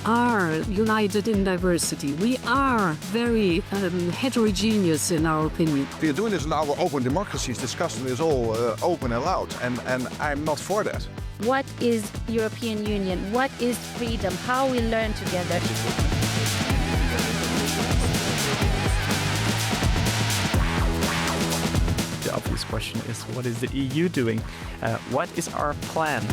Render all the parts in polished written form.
are united in diversity. We are very heterogeneous in our opinion. We are doing this in our open democracies, discussing this all open and loud, and I'm not for that. What is European Union? What is freedom? How we learn together. The obvious question is, what is the EU doing? What is our plan?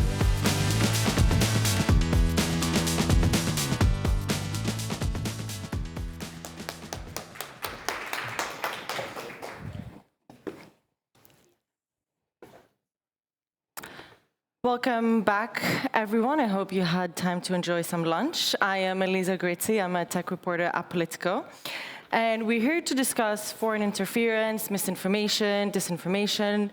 Welcome back, everyone. I hope you had time to enjoy some lunch. I am Elisa Grizzi. I'm a tech reporter at Politico. And we're here to discuss foreign interference, misinformation, disinformation.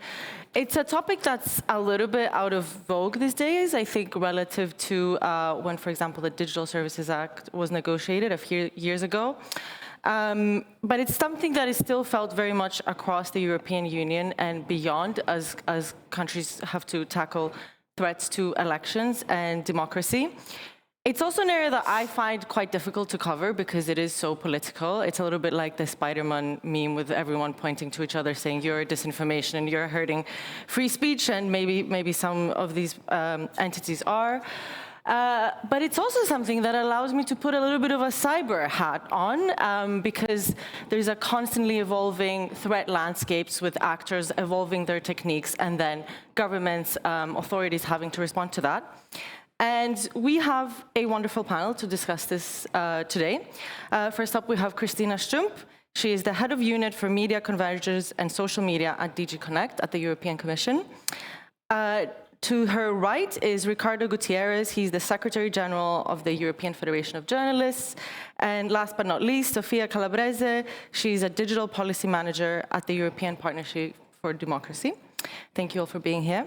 It's a topic that's a little bit out of vogue these days, I think, relative to when, for example, the Digital Services Act was negotiated a few years ago. But it's something that is still felt very much across the European Union and beyond as countries have to tackle threats to elections and democracy. It's also an area that I find quite difficult to cover because it is so political. It's a little bit like the Spider-Man meme with everyone pointing to each other saying you're disinformation and you're hurting free speech, and maybe some of these entities are. But it's also something that allows me to put a little bit of a cyber hat on because there's a constantly evolving threat landscapes with actors evolving their techniques and then governments, authorities having to respond to that. And we have a wonderful panel to discuss this today. First up, we have Christina Stump. She is the head of unit for media convergence and social media at DG Connect at the European Commission. To her right is Ricardo Gutierrez. He's the Secretary General of the European Federation of Journalists. And last but not least, Sofia Calabrese. She's a Digital Policy Manager at the European Partnership for Democracy. Thank you all for being here.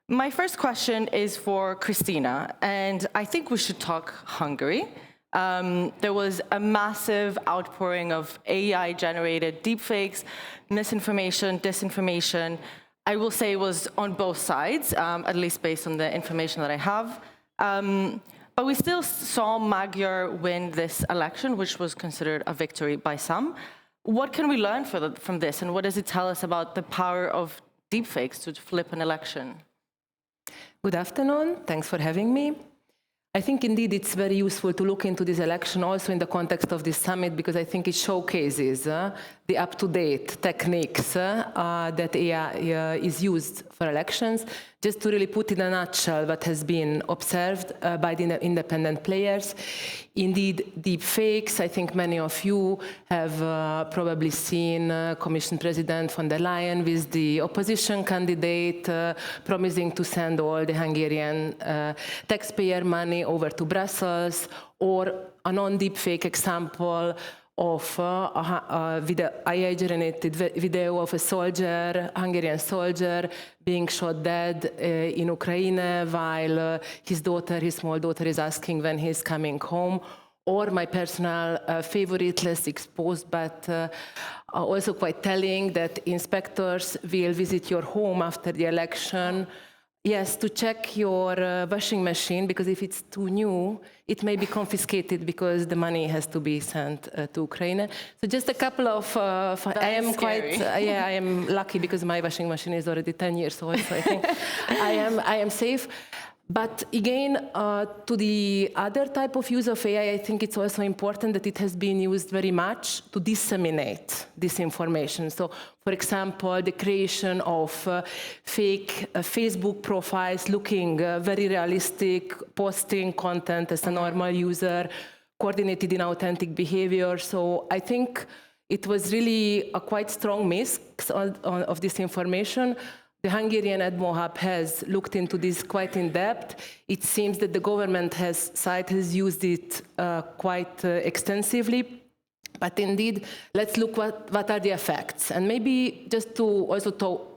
My first question is for Christina, and I think we should talk Hungary. There was a massive outpouring of AI-generated deepfakes, misinformation, disinformation. I will say it was on both sides, at least based on the information that I have. But we still saw Magyar win this election, which was considered a victory by some. What can we learn from this, and what does it tell us about the power of deepfakes to flip an election? Good afternoon. Thanks for having me. I think indeed it's very useful to look into this election also in the context of this summit, because I think it showcases the up-to-date techniques that AI is used for elections. Just to really put in a nutshell what has been observed by the independent players. Indeed, deep fakes. I think many of you have probably seen Commission President von der Leyen with the opposition candidate promising to send all the Hungarian taxpayer money over to Brussels, or a non-deep fake example of with an AI-generated video of a soldier, Hungarian soldier, being shot dead in Ukraine while his small daughter is asking when he's coming home. Or my personal favorite, less exposed, but also quite telling, that inspectors will visit your home after the election, yes, to check your washing machine, because if it's too new, it may be confiscated because the money has to be sent to Ukraine. So just a couple of, I am scary. I am lucky because my washing machine is already 10 years old, so I think I am safe. But again, to the other type of use of AI, I think it's also important that it has been used very much to disseminate this information. So, for example, the creation of fake Facebook profiles looking very realistic, posting content as a normal user, coordinated in authentic behavior. So I think it was really a quite strong mix of this information. The Hungarian Admo Hub has looked into this quite in depth. It seems that the government side has used it quite extensively. But indeed, let's look what are the effects. And maybe just to also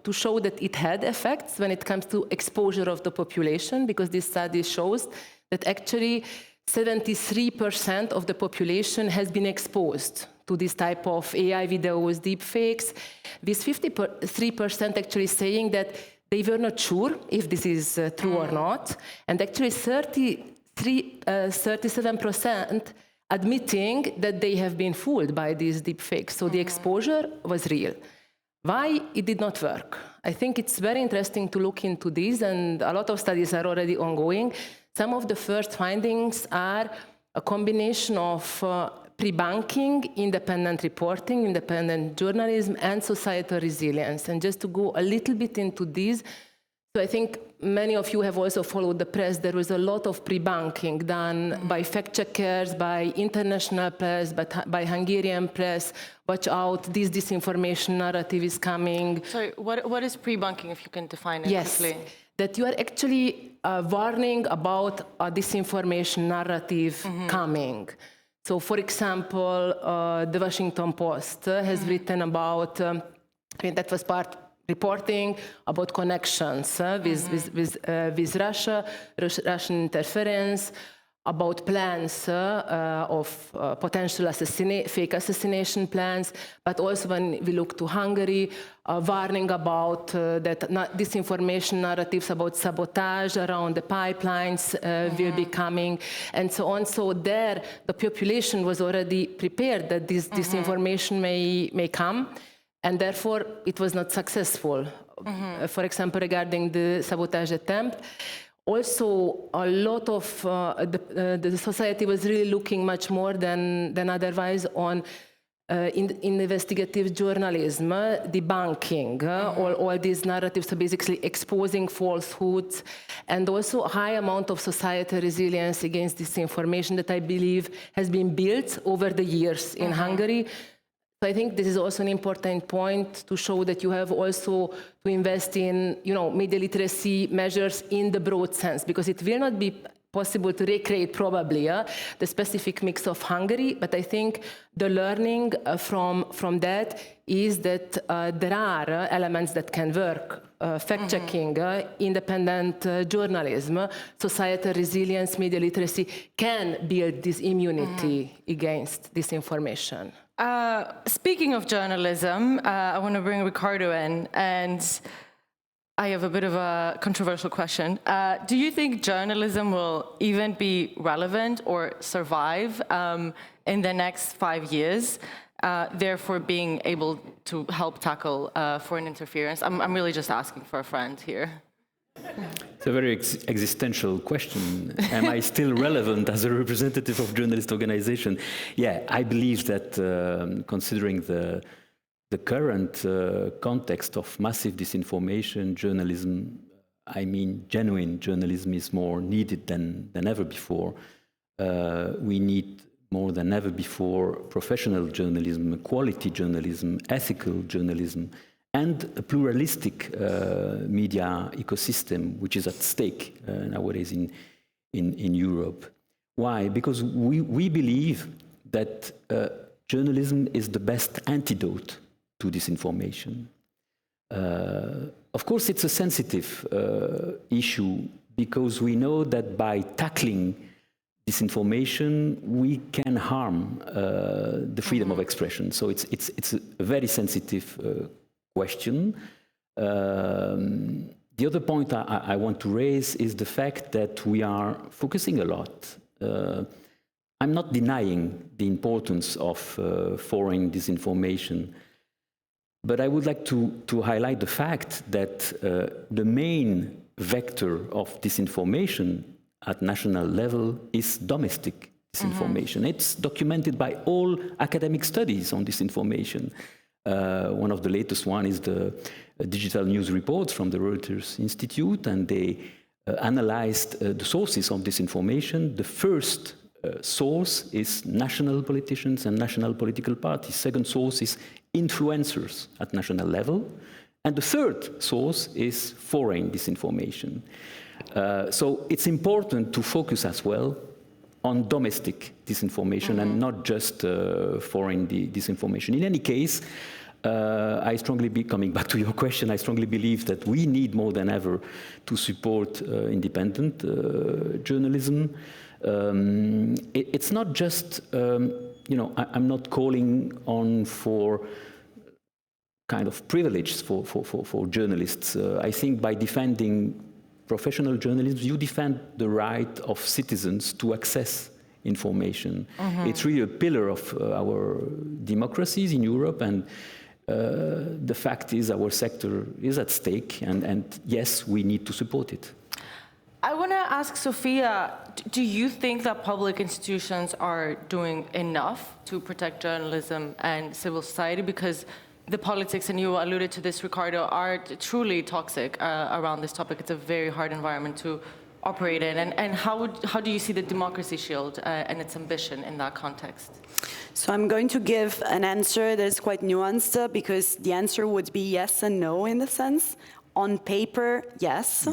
to show that it had effects when it comes to exposure of the population, because this study shows that actually 73% of the population has been exposed to this type of AI videos, deepfakes, with 53% actually saying that they were not sure if this is true or not, and actually 36% 37% admitting that they have been fooled by these deepfakes. So the exposure was real. Why it did not work? I think it's very interesting to look into this, and a lot of studies are already ongoing. Some of the first findings are a combination of pre-banking, independent reporting, independent journalism, and societal resilience. And just to go a little bit into this, so I think many of you have also followed the press. There was a lot of pre-banking done by fact-checkers, by international press, by Hungarian press. Watch out, this disinformation narrative is coming. Sorry, what is pre-banking, if you can define it quickly? That you are actually warning about a disinformation narrative coming. So, for example, the Washington Post has written about, that was part reporting about connections with Russia, Russian interference, about plans of potential fake assassination plans, but also when we look to Hungary, warning about that disinformation narratives about sabotage around the pipelines will be coming, and so on. So there, the population was already prepared that this disinformation may come, and therefore it was not successful. For example, regarding the sabotage attempt, also, a lot of the society was really looking much more than otherwise on investigative journalism, debunking all these narratives, so basically exposing falsehoods, and also a high amount of societal resilience against disinformation that I believe has been built over the years in Hungary. So I think this is also an important point to show that you have also to invest in, media literacy measures in the broad sense, because it will not be possible to recreate probably the specific mix of Hungary, but I think the learning from that is that there are elements that can work. Fact-checking, independent journalism, societal resilience, media literacy can build this immunity against disinformation. Speaking of journalism, I want to bring Ricardo in, and I have a bit of a controversial question. Do you think journalism will even be relevant or survive in the next 5 years, therefore being able to help tackle foreign interference? I'm really just asking for a friend here. It's a very existential question. Am I still relevant as a representative of journalist organization? Yeah, I believe that considering the current context of massive disinformation, journalism, I mean genuine journalism, is more needed than ever before. We need more than ever before professional journalism, quality journalism, ethical journalism, and a pluralistic media ecosystem, which is at stake nowadays in Europe. Why? Because we believe that journalism is the best antidote to disinformation. Of course, it's a sensitive issue, because we know that by tackling disinformation, we can harm the freedom of expression. So it's a very sensitive question. The other point I want to raise is the fact that we are focusing a lot. I'm not denying the importance of foreign disinformation, but I would like to highlight the fact that the main vector of disinformation at national level is domestic disinformation. It's documented by all academic studies on disinformation. One of the latest one is the digital news reports from the Reuters Institute, and they analyzed the sources of disinformation. The first source is national politicians and national political parties. Second source is influencers at national level. And the third source is foreign disinformation. So it's important to focus as well on domestic disinformation and not just foreign disinformation. In any case, I strongly coming back to your question, I strongly believe that we need more than ever to support independent journalism. It's not just, I'm not calling on for kind of privilege for journalists. I think by defending professional journalism, you defend the right of citizens to access information. It's really a pillar of our democracies in Europe, and the fact is our sector is at stake, and yes, we need to support it. I want to ask Sophia, do you think that public institutions are doing enough to protect journalism and civil society? Because the politics, and you alluded to this, Ricardo, are truly toxic around this topic. It's a very hard environment to operate in. And how do you see the Democracy Shield and its ambition in that context? So I'm going to give an answer that is quite nuanced, because the answer would be yes and no in the sense. On paper, yes.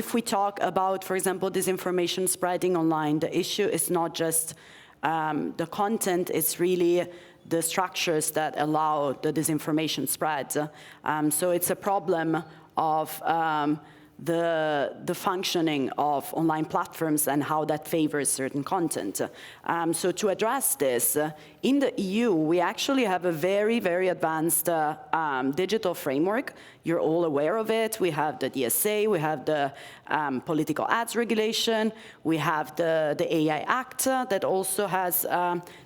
If we talk about, for example, disinformation spreading online, the issue is not just the content, it's really the structures that allow the disinformation spread. So it's a problem of the functioning of online platforms and how that favors certain content. So to address this, in the EU, we actually have a very, very advanced digital framework. You're all aware of it. We have the DSA, we have the political ads regulation, we have the AI Act that also has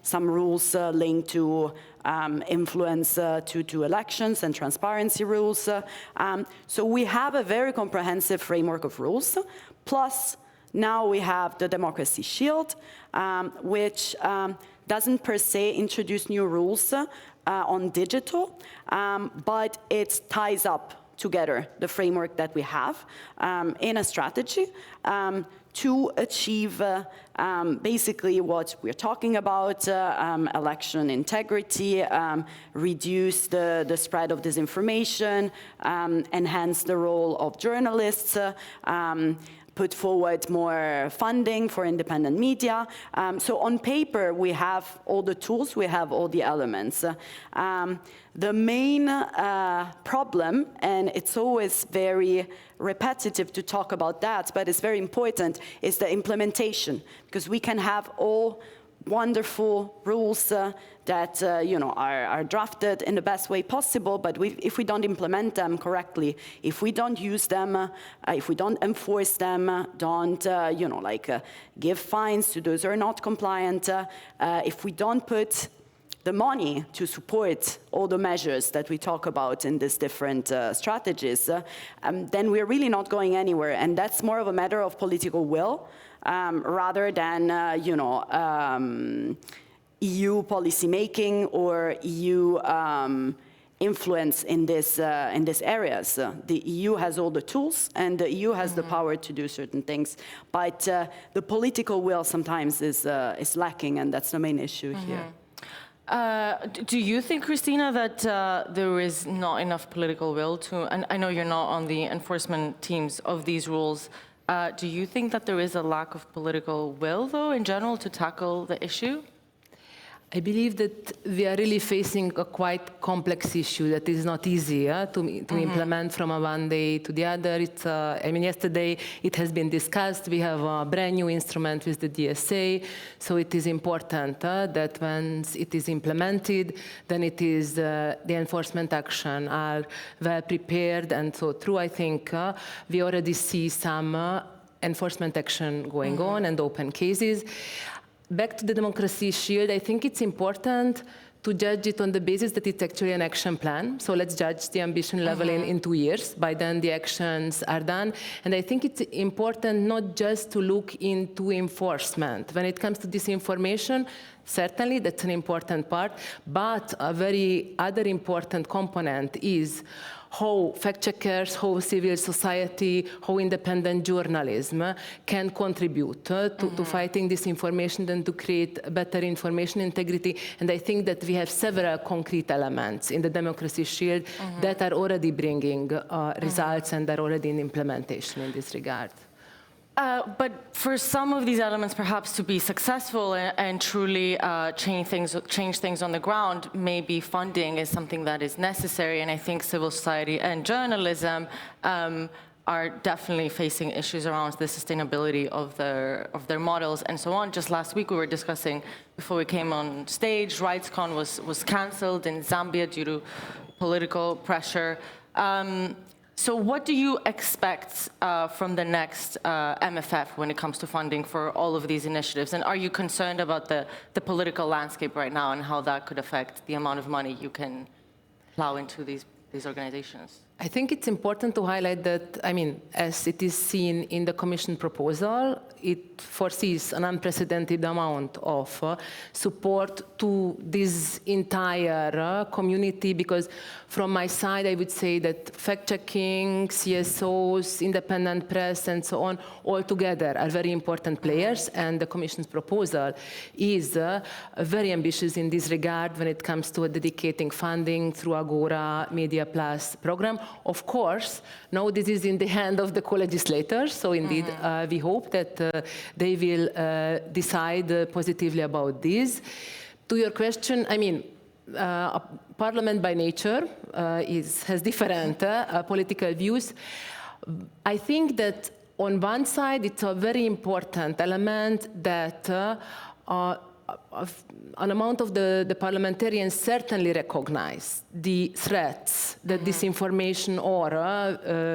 some rules linked to influence to elections and transparency rules. So we have a very comprehensive framework of rules. Plus, now we have the Democracy Shield, which doesn't per se introduce new rules on digital, but it ties up together the framework that we have in a strategy to achieve basically what we're talking about, election integrity, reduce the spread of disinformation, enhance the role of journalists, put forward more funding for independent media. So on paper, we have all the tools, we have all the elements. The main problem, and it's always very repetitive to talk about that, but it's very important, is the implementation. Because we can have all wonderful rules that are drafted in the best way possible, but if we don't implement them correctly, if we don't use them, if we don't enforce them, don't give fines to those who are not compliant, if we don't put the money to support all the measures that we talk about in these different strategies, then we're really not going anywhere. And that's more of a matter of political will rather than, EU policy making or EU influence in these areas. The EU has all the tools, and the EU has the power to do certain things. But the political will sometimes is lacking, and that's the main issue here. Do you think, Christina, that there is not enough political will to, and I know you're not on the enforcement teams of these rules, do you think that there is a lack of political will, though, in general, to tackle the issue? I believe that we are really facing a quite complex issue that is not easy to implement from one day to the other. It's, yesterday it has been discussed. We have a brand new instrument with the DSA, so it is important that once it is implemented, then it is the enforcement action are well prepared and so through. I think we already see some enforcement action going on and open cases. Back to the Democracy Shield, I think it's important to judge it on the basis that it's actually an action plan. So let's judge the ambition level in 2 years. By then, the actions are done. And I think it's important not just to look into enforcement. When it comes to disinformation, certainly that's an important part. But a very other important component is how fact-checkers, how civil society, how independent journalism can contribute to fighting disinformation and to create better information integrity. And I think that we have several concrete elements in the Democracy Shield that are already bringing results and are already in implementation in this regard. But for some of these elements, perhaps to be successful and truly change things on the ground, maybe funding is something that is necessary. And I think civil society and journalism are definitely facing issues around the sustainability of their models and so on. Just last week, we were discussing, before we came on stage, RightsCon was cancelled in Zambia due to political pressure. So what do you expect from the next MFF when it comes to funding for all of these initiatives? And are you concerned about the political landscape right now and how that could affect the amount of money you can plow into these organizations? I think it's important to highlight that, I mean, as it is seen in the Commission proposal, it foresees an unprecedented amount of support to this entire community, because from my side, I would say that fact-checking, CSOs, independent press, and so on, all together are very important players, and the Commission's proposal is very ambitious in this regard when it comes to dedicating funding through Agora Media Plus program. Of course, now this is in the hand of the co-legislators, so indeed we hope that they will decide positively about this. To your question, I mean, Parliament by nature has different political views. I think that on one side it's a very important element that an amount of the parliamentarians certainly recognize the threats that disinformation or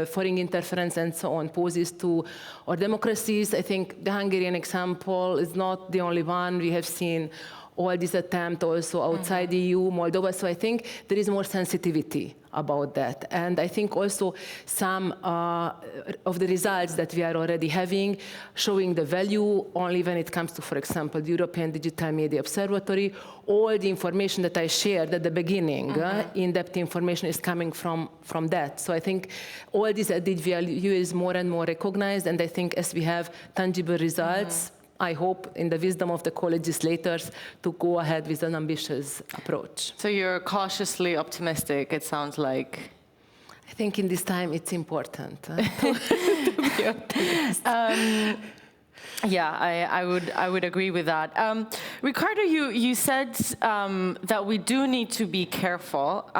foreign interference and so on poses to our democracies. I think the Hungarian example is not the only one. We have seen all these attempts also outside the EU, Moldova. So I think there is more sensitivity about that. And I think also some of the results that we are already having, showing the value only when it comes to, for example, the European Digital Media Observatory. All the information that I shared at the beginning, in-depth information is coming from that. So I think all this added value is more and more recognized. And I think as we have tangible results, I hope, in the wisdom of the co-legislators, to go ahead with an ambitious approach. So you're cautiously optimistic, it sounds like. I think in this time it's important to be optimistic. Yeah, I would agree with that. Ricardo, you said that we do need to be careful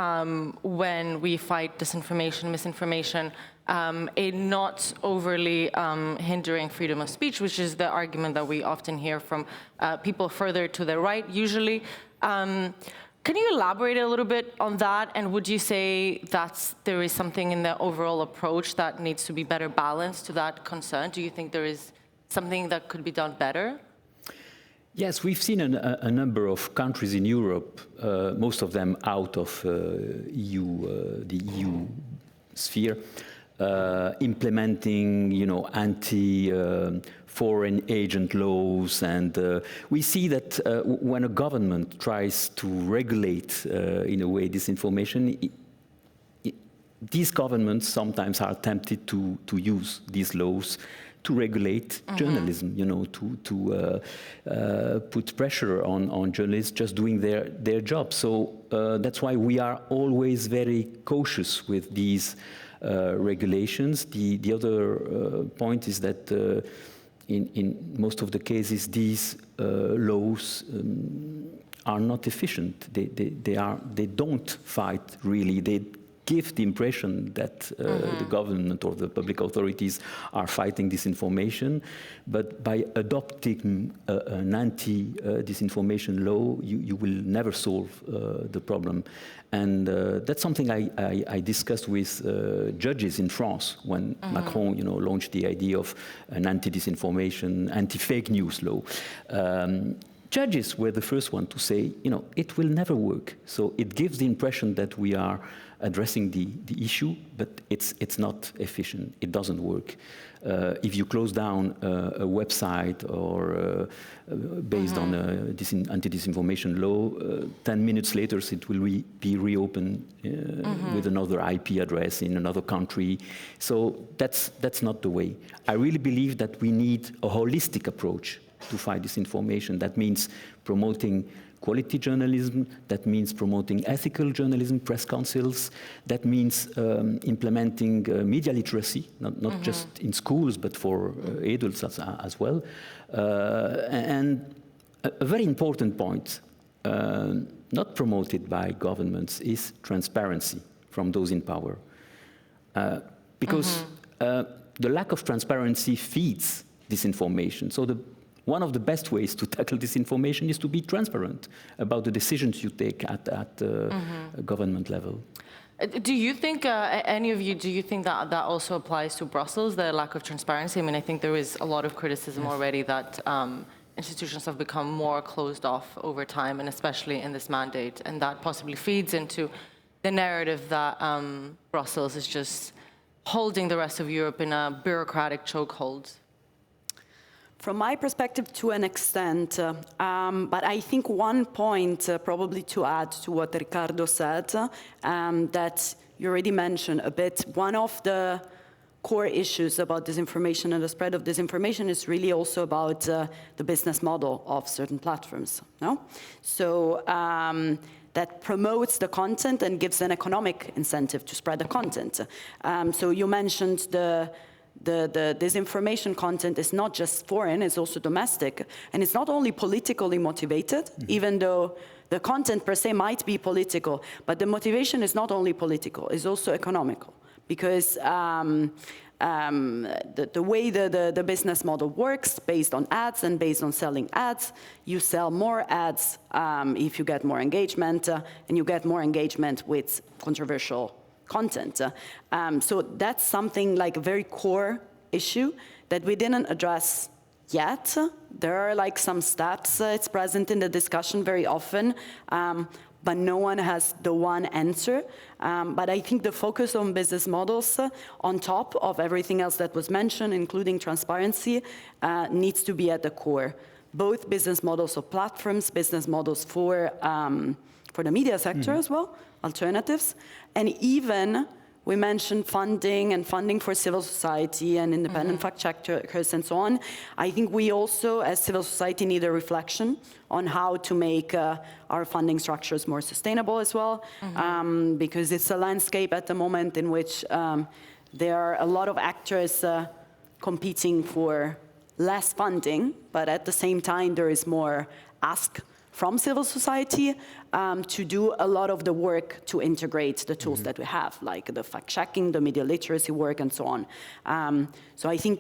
when we fight disinformation, misinformation, in not overly hindering freedom of speech, which is the argument that we often hear from people further to the right, usually. Can you elaborate a little bit on that? And would you say that there is something in the overall approach that needs to be better balanced to that concern? Do you think there is something that could be done better? Yes, we've seen a number of countries in Europe, most of them out of the EU sphere, implementing, anti-foreign agent laws, and we see that when a government tries to regulate, in a way, disinformation, these governments sometimes are tempted to use these laws to regulate journalism, to put pressure on journalists just doing their job. So that's why we are always very cautious with these regulations. The other point is that in most of the cases, these laws are not efficient. They don't fight really. They give the impression that the government or the public authorities are fighting disinformation, but by adopting an anti-disinformation law, you will never solve the problem. And that's something I discussed with judges in France when Macron, launched the idea of an anti-disinformation, anti-fake news law. Judges were the first one to say, it will never work. So it gives the impression that we are addressing the issue, but it's not efficient. It doesn't work. If you close down a website or based on anti-disinformation law, 10 minutes later it will be reopened with another IP address in another country. So that's not the way. I really believe that we need a holistic approach to fight disinformation. That means promoting quality journalism, that means promoting ethical journalism, press councils, that means implementing media literacy, not just in schools, but for adults as well. And a very important point, not promoted by governments, is transparency from those in power. Because the lack of transparency feeds disinformation. So one of the best ways to tackle disinformation is to be transparent about the decisions you take at government level. Do you think, any of you, do you think that that also applies to Brussels, the lack of transparency? I mean, I think there is a lot of criticism already that institutions have become more closed off over time, and especially in this mandate, and that possibly feeds into the narrative that Brussels is just holding the rest of Europe in a bureaucratic chokehold. From my perspective, to an extent, but I think one point probably to add to what Ricardo said, that you already mentioned a bit, one of the core issues about disinformation and the spread of disinformation is really also about the business model of certain platforms, no? So that promotes the content and gives an economic incentive to spread the content. So you mentioned the disinformation content is not just foreign, it's also domestic. And it's not only politically motivated, even though the content per se might be political, but the motivation is not only political, it's also economical. Because the way the business model works, based on ads and based on selling ads, you sell more ads if you get more engagement, and you get more engagement with controversial content. So that's something like a very core issue that we didn't address yet. There are like some steps, it's present in the discussion very often, but no one has the one answer. But I think the focus on business models on top of everything else that was mentioned, including transparency, needs to be at the core. Both business models of platforms, business models for the media sector as well, alternatives, and even we mentioned funding and funding for civil society and independent fact-checkers and so on. I think we also, as civil society, need a reflection on how to make our funding structures more sustainable as well, because it's a landscape at the moment in which there are a lot of actors competing for less funding, but at the same time there is more ask from civil society to do a lot of the work to integrate the tools that we have, like the fact-checking, the media literacy work, and so on. So I think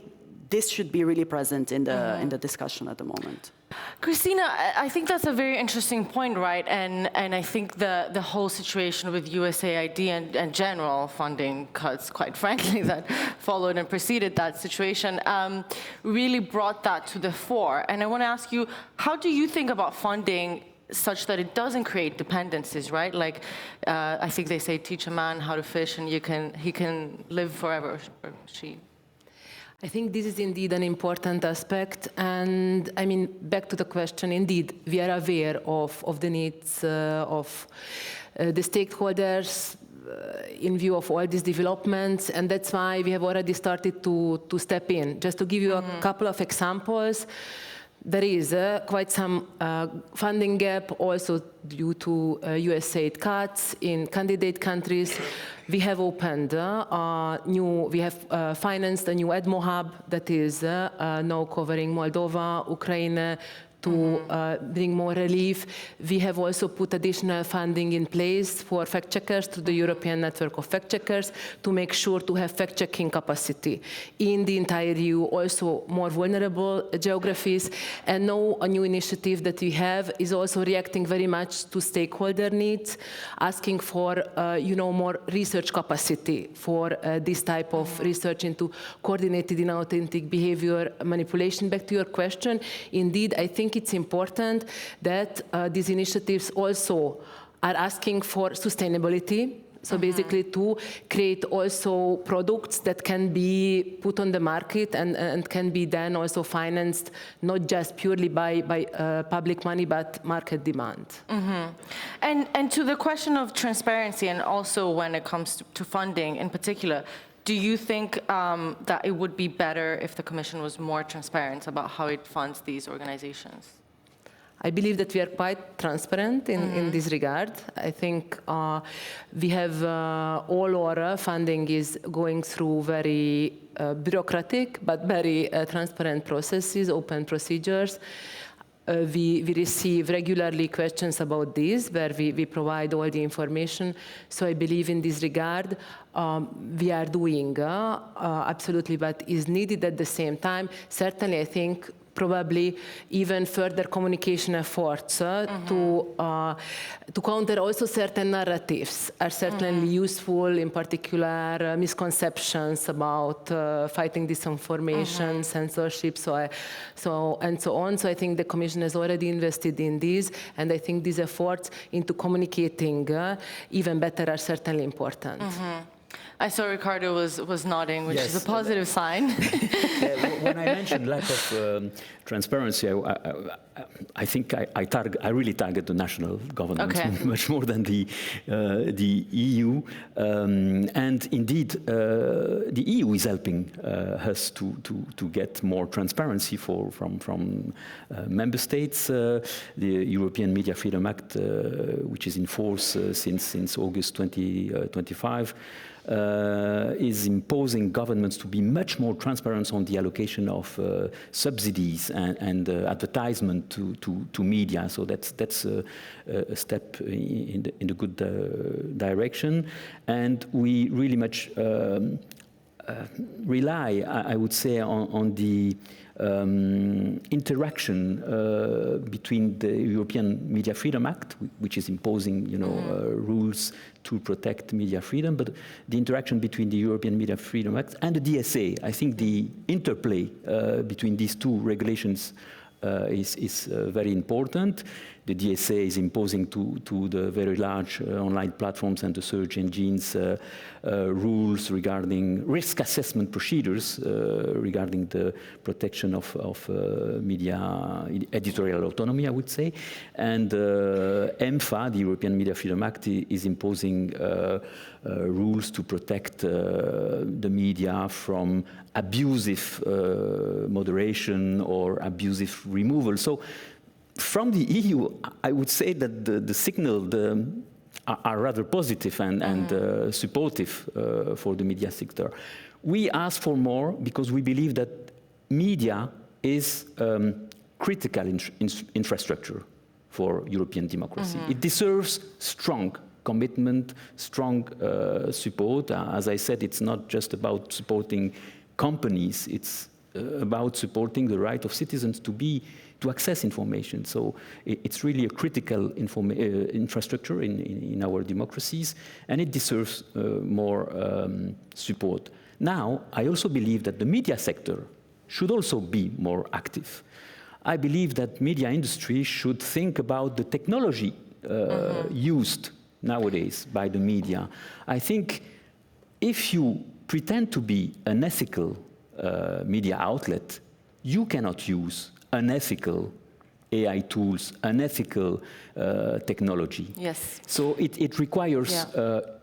this should be really present in the discussion at the moment. Christina, I think that's a very interesting point, right? And I think the whole situation with USAID and general funding cuts, quite frankly, that followed and preceded that situation, really brought that to the fore. And I want to ask you, how do you think about funding such that it doesn't create dependencies, right? Like, I think they say, teach a man how to fish and he can live forever, or she. I think this is indeed an important aspect, and I mean, back to the question, indeed, we are aware of the needs of the stakeholders in view of all these developments, and that's why we have already started to step in. Just to give you a couple of examples, there is quite some funding gap also due to USAID cuts in candidate countries. We have opened we have financed a new EDMO hub that is now covering Moldova, Ukraine, to bring more relief. We have also put additional funding in place for fact-checkers through the European Network of Fact-Checkers to make sure to have fact-checking capacity in the entire EU, also more vulnerable geographies. And now a new initiative that we have is also reacting very much to stakeholder needs, asking for more research capacity for this type of research into coordinated inauthentic behavior manipulation. Back to your question, indeed, I think it's important that these initiatives also are asking for sustainability. So basically to create also products that can be put on the market and can be then also financed not just purely by public money, but market demand. And to the question of transparency, and also when it comes to funding in particular, do you think that it would be better if the Commission was more transparent about how it funds these organizations? I believe that we are quite transparent in this regard. I think we have all our funding is going through very bureaucratic but very transparent processes, open procedures. We receive regularly questions about this, where we provide all the information. So I believe in this regard, we are doing absolutely what is needed at the same time. Certainly, I think probably even further communication efforts to counter also certain narratives are certainly useful, in particular misconceptions about fighting disinformation, censorship, and so on. So I think the Commission has already invested in these, and I think these efforts into communicating even better are certainly important. I saw Ricardo was nodding, which is a positive sign. When I mentioned lack of transparency, I think I really target the national governments much more than the EU. And indeed, the EU is helping us to get more transparency from member states. The European Media Freedom Act, which is in force since August 2025, is imposing governments to be much more transparent on the allocation of subsidies and advertisement to media. So that's a step in the good direction. And we really much rely, I would say, on the interaction between the European Media Freedom Act, which is imposing, rules to protect media freedom, but the interaction between the European Media Freedom Act and the DSA. I think the interplay between these two regulations is very important. The DSA is imposing to the very large online platforms and the search engines rules regarding risk assessment procedures regarding the protection of media editorial autonomy, I would say. And EMFA, the European Media Freedom Act, is imposing rules to protect the media from abusive moderation or abusive removal. So from the EU, I would say that the signal are rather positive and supportive for the media sector. We ask for more because we believe that media is critical infrastructure for European democracy. It deserves strong commitment, strong support. As I said, it's not just about supporting companies, it's about supporting the right of citizens to access information. So it's really a critical infrastructure in our democracies, and it deserves more support. Now, I also believe that the media sector should also be more active. I believe that media industry should think about the technology used nowadays by the media. I think if you pretend to be an ethical media outlet, you cannot use unethical AI tools, unethical technology. Yes. So it requires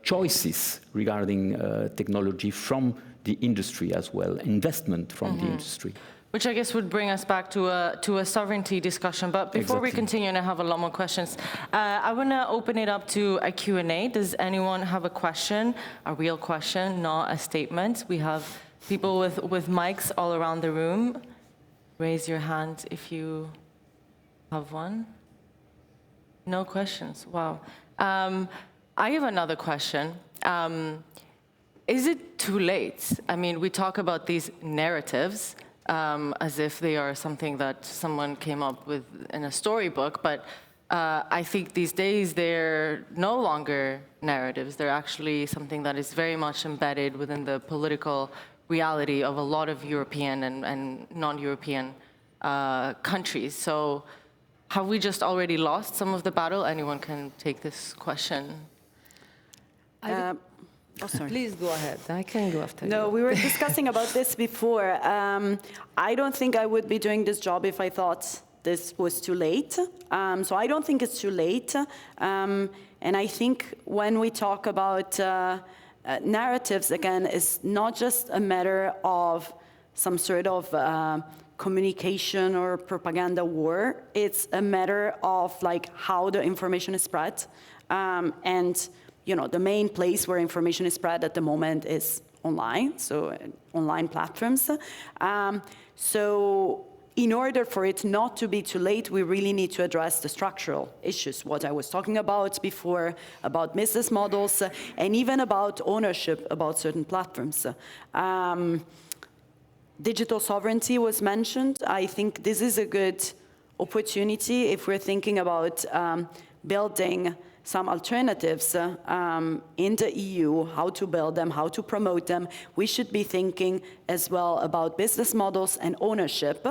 choices regarding technology from the industry as well, investment from the industry. Which I guess would bring us back to a sovereignty discussion. But before we continue, and I have a lot more questions, I want to open it up to a Q&A. Does anyone have a question, a real question, not a statement? We have people with mics all around the room. Raise your hand if you have one. No questions. Wow. I have another question. Is it too late? I mean, we talk about these narratives as if they are something that someone came up with in a storybook, but I think these days they're no longer narratives. They're actually something that is very much embedded within the political reality of a lot of European and non-European countries. So have we just already lost some of the battle? Anyone can take this question. Oh, sorry. Please go ahead. I can go after you. No, we were discussing about this before. I don't think I would be doing this job if I thought this was too late. So I don't think it's too late. And I think when we talk about narratives, again, it's not just a matter of some sort of communication or propaganda war. It's a matter of like how the information is spread. And the main place where information is spread at the moment is online, so online platforms. So in order for it not to be too late, we really need to address the structural issues, what I was talking about before, about business models, and even about ownership about certain platforms. Digital sovereignty was mentioned. I think this is a good opportunity if we're thinking about building some alternatives in the EU, how to build them, how to promote them. We should be thinking as well about business models and ownership.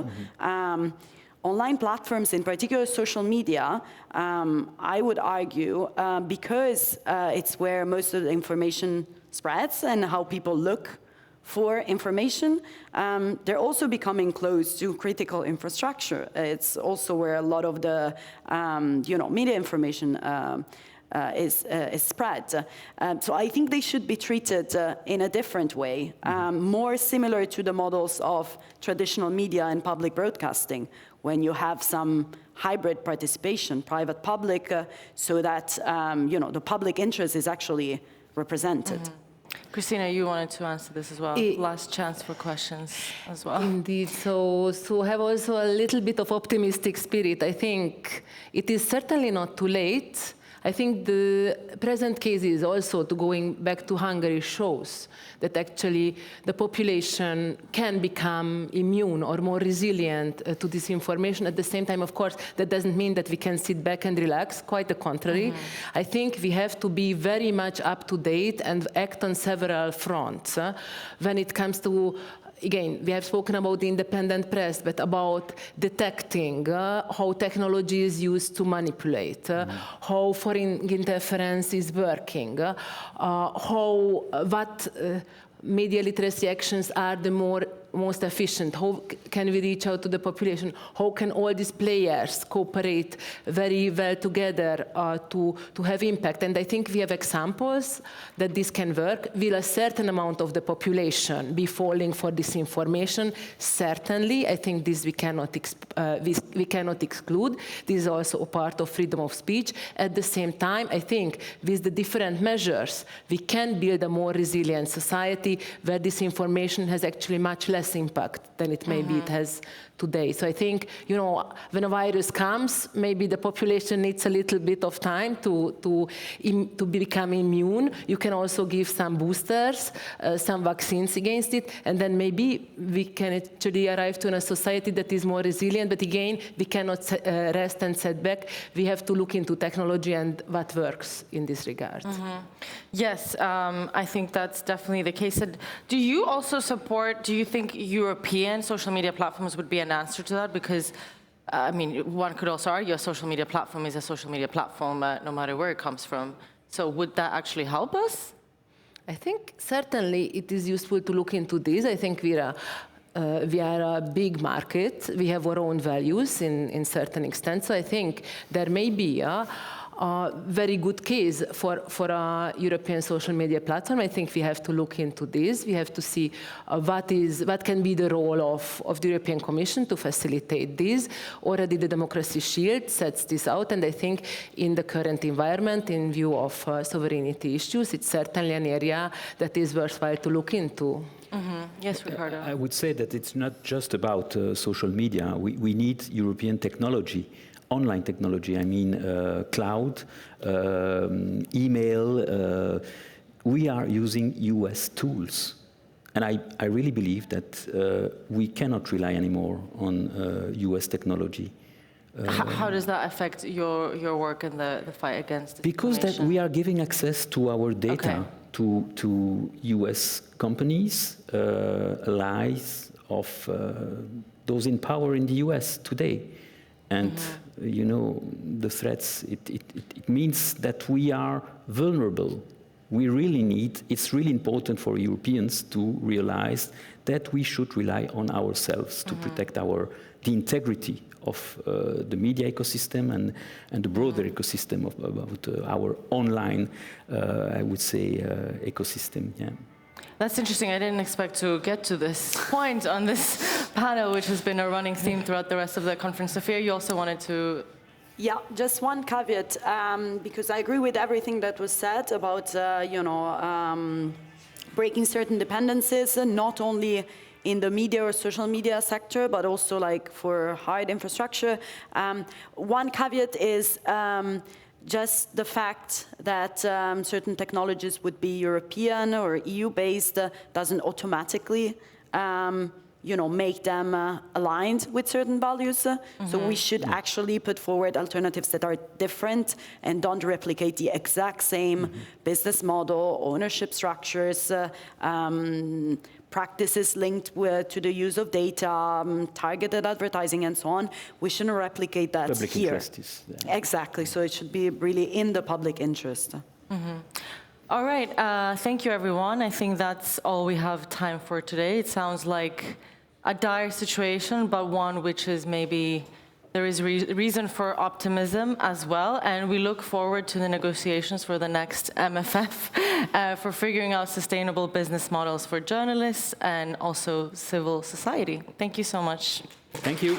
Online platforms, in particular social media, I would argue, because it's where most of the information spreads and how people look for information, they're also becoming close to critical infrastructure. It's also where a lot of the media information is spread. So I think they should be treated in a different way, more similar to the models of traditional media and public broadcasting, when you have some hybrid participation, private-public, so that the public interest is actually represented. Christina, you wanted to answer this as well. Last chance for questions as well. Indeed. So have also a little bit of optimistic spirit. I think it is certainly not too late. I think the present case is also, to going back to Hungary, shows that actually the population can become immune or more resilient to disinformation. At the same time, of course, that doesn't mean that we can sit back and relax, quite the contrary. I think we have to be very much up to date and act on several fronts. When it comes to, again, we have spoken about the independent press, but about detecting how technology is used to manipulate, how foreign interference is working, what media literacy actions are the most efficient, how can we reach out to the population, how can all these players cooperate very well together to have impact. And I think we have examples that this can work. Will a certain amount of the population be falling for disinformation? Certainly. I think this we cannot exclude. This is also a part of freedom of speech. At the same time, I think with the different measures, we can build a more resilient society where disinformation has actually much less impact than it maybe it has today. So I think, when a virus comes, maybe the population needs a little bit of time to become immune. You can also give some boosters, some vaccines against it, and then maybe we can actually arrive to a society that is more resilient. But again, we cannot rest and set back. We have to look into technology and what works in this regard. Yes, I think that's definitely the case. And do you also support, do you think European social media platforms would be an answer to that? Because, I mean, one could also argue a social media platform is a social media platform no matter where it comes from. So would that actually help us? I think certainly it is useful to look into this. I think we are a big market. We have our own values in certain extent. So I think there may be a very good case for a European social media platform. I think we have to look into this. We have to see what can be the role of the European Commission to facilitate this. Already the Democracy Shield sets this out, and I think in the current environment, in view of sovereignty issues, it's certainly an area that is worthwhile to look into. Yes, Ricardo. I would say that it's not just about social media. We need European technology. Online technology, I mean cloud, email. We are using US tools. And I really believe that we cannot rely anymore on US technology. How does that affect your work in the fight against disinformation? Because that we are giving access to our data to US companies, allies of those in power in the US today. And, the threats, it means that we are vulnerable. It's really important for Europeans to realize that we should rely on ourselves to protect the integrity of the media ecosystem and the broader ecosystem about our online, I would say, ecosystem. Yeah. That's interesting. I didn't expect to get to this point on this panel, which has been a running theme throughout the rest of the conference. Sophia, you also wanted to... Yeah, just one caveat, because I agree with everything that was said about, breaking certain dependencies, not only in the media or social media sector, but also like for hard infrastructure. One caveat is just the fact that certain technologies would be European or EU-based doesn't automatically make them aligned with certain values. So we should actually put forward alternatives that are different and don't replicate the exact same business model, ownership structures, practices linked to the use of data, targeted advertising, and so on. We shouldn't replicate that Public here. interest is there. Exactly. So it should be really in the public interest. All right, thank you everyone. I think that's all we have time for today. It sounds like a dire situation, but one which is maybe there is reason for optimism as well. And we look forward to the negotiations for the next MFF for figuring out sustainable business models for journalists and also civil society. Thank you so much. Thank you.